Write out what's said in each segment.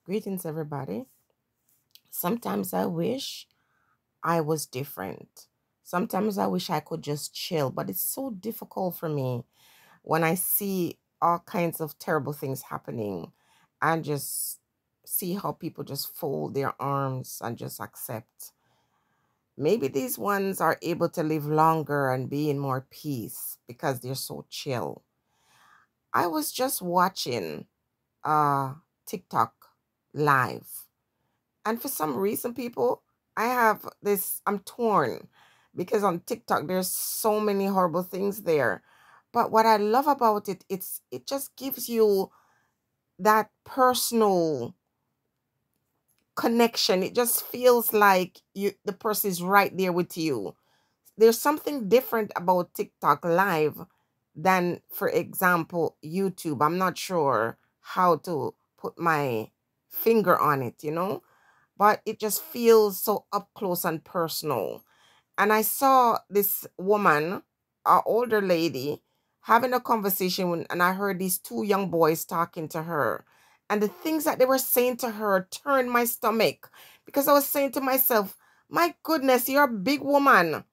Greetings, everybody. Sometimes I wish I was different. Sometimes I wish I could just chill, but it's so difficult for me when I see all kinds of terrible things happening and just see how people just fold their arms and just accept. Maybe these ones are able to live longer and be in more peace because they're so chill. I was just watching uh TikTok live. And for some reason, people, I have this, I'm torn because on TikTok, there's so many horrible things there. But what I love about it, it just gives you that personal connection. It just feels like the person is right there with you. There's something different about TikTok live than, for example, YouTube. I'm not sure how to put my finger on it, but it just feels so up close and personal. And I saw this woman, an older lady, having a conversation, and I heard these two young boys talking to her. And the things that they were saying to her turned my stomach because I was saying to myself, my goodness, you're a big woman.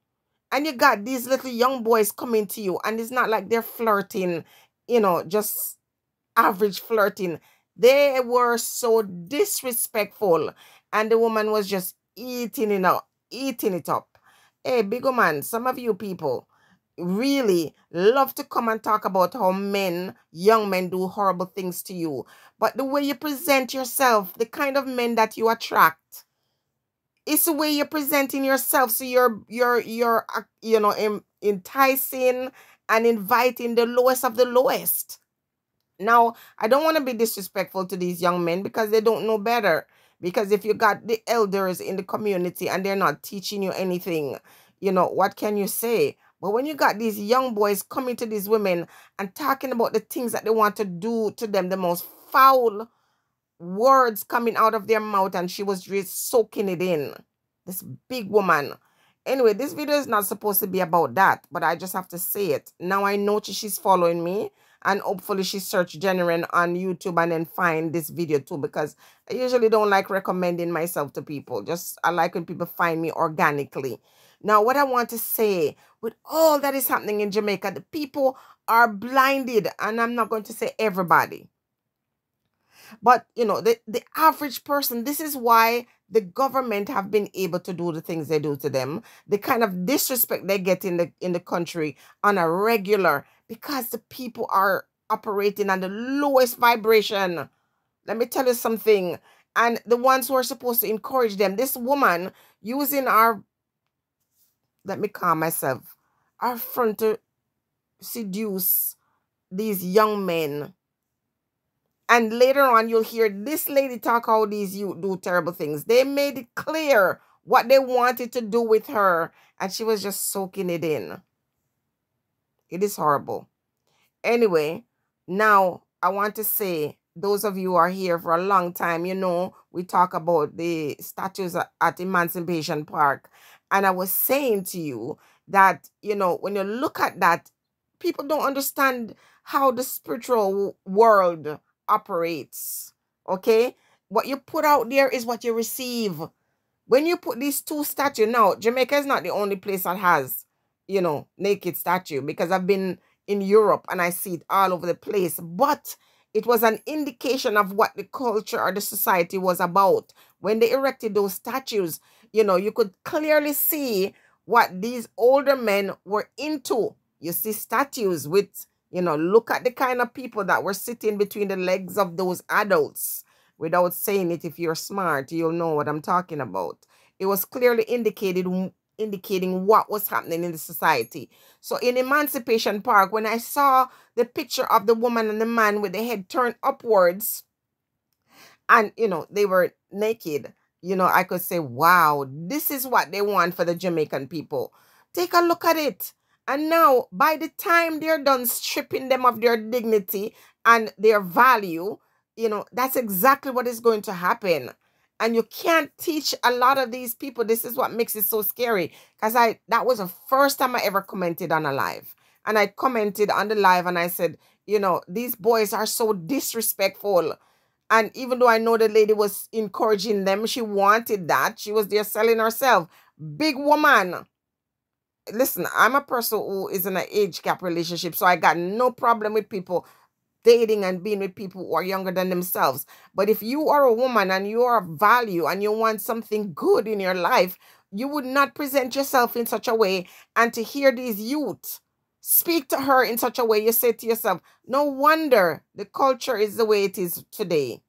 And you got these little young boys coming to you, and it's not like they're flirting, just average flirting. They were so disrespectful, and the woman was just eating it up. Hey, big man, some of you people really love to come and talk about how young men do horrible things to you. But the way you present yourself, the kind of men that you attract, it's the way you're presenting yourself. So you're enticing and inviting the lowest of the lowest. Now, I don't want to be disrespectful to these young men because they don't know better. Because if you got the elders in the community and they're not teaching you anything, what can you say? But when you got these young boys coming to these women and talking about the things that they want to do to them, the most foul words coming out of their mouth, and she was just soaking it in. This big woman. Anyway, this video is not supposed to be about that, but I just have to say it. Now I know she's following me, and hopefully she search genuine on YouTube and then find this video too, because I usually don't like recommending myself to people. Just I like when people find me organically. Now, what I want to say, with all that is happening in Jamaica, the people are blinded, and I'm not going to say everybody. But, the average person, this is why the government have been able to do the things they do to them, the kind of disrespect they get in the country on a regular, because the people are operating on the lowest vibration. Let me tell you something. And the ones who are supposed to encourage them, this woman using let me calm myself, our front to seduce these young men. And later on, you'll hear this lady talk how these you do terrible things. They made it clear what they wanted to do with her, and she was just soaking it in. It is horrible. Anyway, now I want to say, those of you who are here for a long time, we talk about the statues at Emancipation Park. And I was saying to you that, when you look at that, people don't understand how the spiritual world operates. Okay? What you put out there is what you receive. When you put these two statues, now, Jamaica is not the only place that has, naked statue, because I've been in Europe and I see it all over the place. But it was an indication of what the culture or the society was about. When they erected those statues, you could clearly see what these older men were into. You see statues with, look at the kind of people that were sitting between the legs of those adults. Without saying it, if you're smart, you'll know what I'm talking about. It was clearly indicating what was happening in the society. So in Emancipation Park, when I saw the picture of the woman and the man with the head turned upwards, and, they were naked, I could say, wow, this is what they want for the Jamaican people. Take a look at it. And now, by the time they're done stripping them of their dignity and their value, that's exactly what is going to happen. And you can't teach a lot of these people. This is what makes it so scary. Because that was the first time I ever commented on a live. And I commented on the live and I said, these boys are so disrespectful. And even though I know the lady was encouraging them, she wanted that. She was there selling herself. Big woman. Listen, I'm a person who is in an age gap relationship, so I got no problem with people dating and being with people who are younger than themselves. But if you are a woman and you are of value and you want something good in your life, you would not present yourself in such a way. And to hear these youth speak to her in such a way, you say to yourself, no wonder the culture is the way it is today.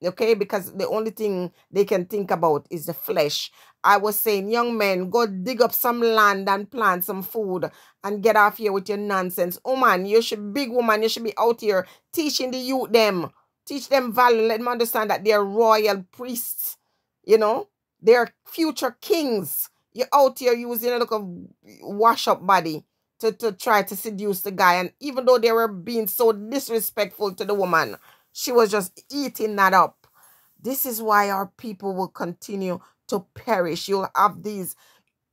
Okay, because the only thing they can think about is the flesh. I was saying, young men, go dig up some land and plant some food and get off here with your nonsense. Oh man, you should, big woman, you should be out here teaching the youth them. Teach them value. Let them understand that they're royal priests. You know, they're future kings. You're out here using a look of wash up body to try to seduce the guy. And even though they were being so disrespectful to the woman, she was just eating that up. This is why our people will continue to perish. You'll have these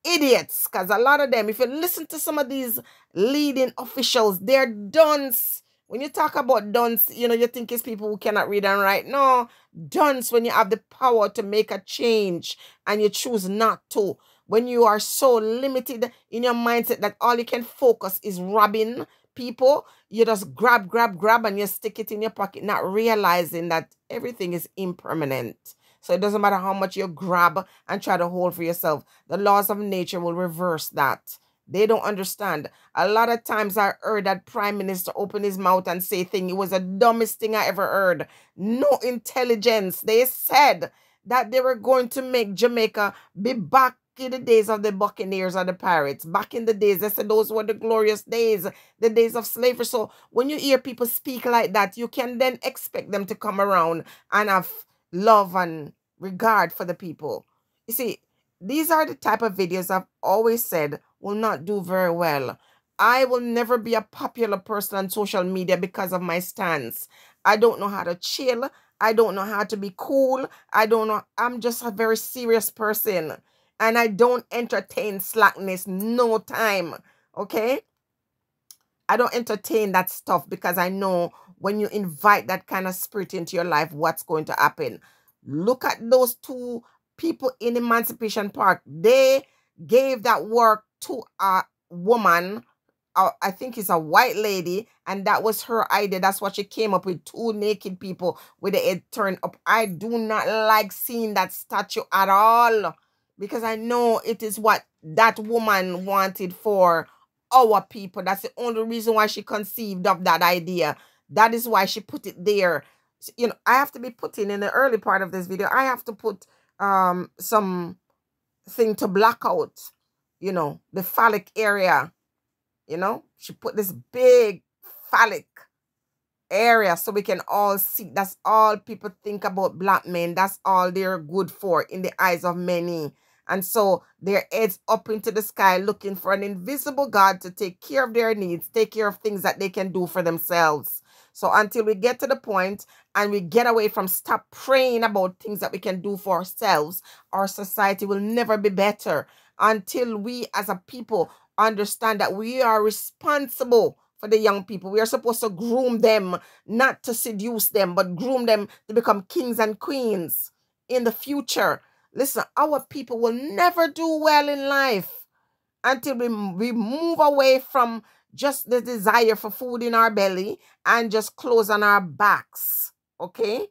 idiots, because a lot of them, if you listen to some of these leading officials, they're dunce. When you talk about dunce, you know, you think it's people who cannot read and write. No, dunce when you have the power to make a change and you choose not to. When you are so limited in your mindset that all you can focus is robbing people, you just grab, grab, grab, and you stick it in your pocket, not realizing that everything is impermanent. So it doesn't matter how much you grab and try to hold for yourself. The laws of nature will reverse that. They don't understand. A lot of times I heard that prime minister open his mouth and say thing. It was the dumbest thing I ever heard. No intelligence. They said that they were going to make Jamaica be back in the days of the Buccaneers or the Pirates. Back in the days, they said those were the glorious days, the days of slavery. So when you hear people speak like that, you can then expect them to come around and have love and regard for the people. You see, these are the type of videos I've always said will not do very well. I will never be a popular person on social media because of my stance. I don't know how to chill. I don't know how to be cool. I don't know. I'm just a very serious person. And I don't entertain slackness no time. Okay? I don't entertain that stuff because I know when you invite that kind of spirit into your life, what's going to happen. Look at those two people in Emancipation Park. They gave that work to a woman. I think it's a white lady, and that was her idea. That's what she came up with, two naked people with the head turned up. I do not like seeing that statue at all because I know it is what that woman wanted for our people. That's the only reason why she conceived of that idea. That is why she put it there. You know, I have to be putting in the early part of this video, I have to put some thing to block out, you know, the phallic area. You know, she put this big phallic area so we can all see. That's all people think about black men. That's all they're good for in the eyes of many. And so their heads up into the sky looking for an invisible God to take care of their needs, take care of things that they can do for themselves. So until we get to the point and we get away from stop praying about things that we can do for ourselves, our society will never be better. Until we as a people understand that we are responsible for the young people. We are supposed to groom them, not to seduce them, but groom them to become kings and queens in the future. Listen, our people will never do well in life until we move away from just the desire for food in our belly and just clothes on our backs. Okay?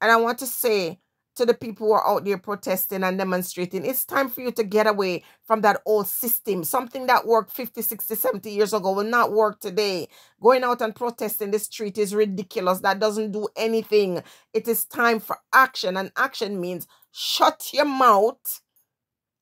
And I want to say to the people who are out there protesting and demonstrating, it's time for you to get away from that old system. Something that worked 50, 60, 70 years ago will not work today. Going out and protesting the street is ridiculous. That doesn't do anything. It is time for action. And action means shut your mouth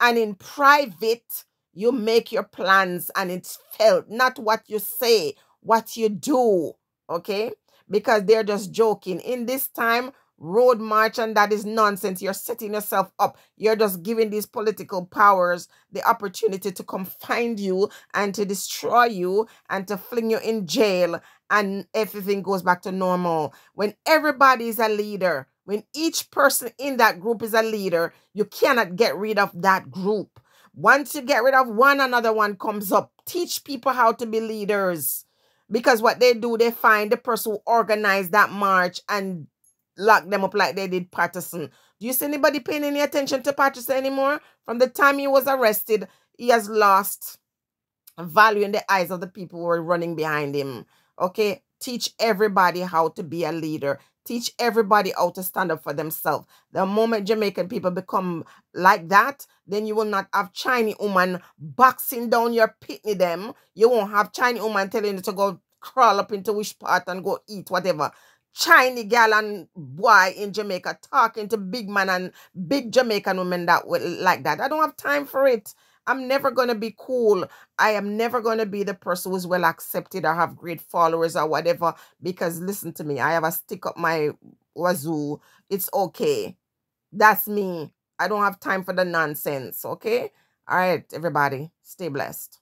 and in private, you make your plans and it's felt. Not what you say, what you do. Okay? Because they're just joking. In this time, road march and that is nonsense. You're setting yourself up. You're just giving these political powers the opportunity to come find you and to destroy you and to fling you in jail, and everything goes back to normal. When everybody is a leader, when each person in that group is a leader, you cannot get rid of that group. Once you get rid of one, another one comes up. Teach people how to be leaders. Because what they do, they find the person who organized that march and lock them up like they did Patterson. Do you see anybody paying any attention to Patterson anymore? From the time he was arrested, he has lost value in the eyes of the people who are running behind him. Okay? Teach everybody how to be a leader. Teach everybody how to stand up for themselves. The moment Jamaican people become like that, then you will not have Chinese woman boxing down your pitney them. You won't have Chinese woman telling you to go crawl up into which part and go eat whatever. Chinese gal and boy in Jamaica talking to big man and big Jamaican women that will like that. I don't have time for it. I'm never going to be cool. I am never going to be the person who's well accepted or have great followers or whatever. Because listen to me, I have a stick up my wazoo. It's okay. That's me. I don't have time for the nonsense. Okay? All right, everybody. Stay blessed.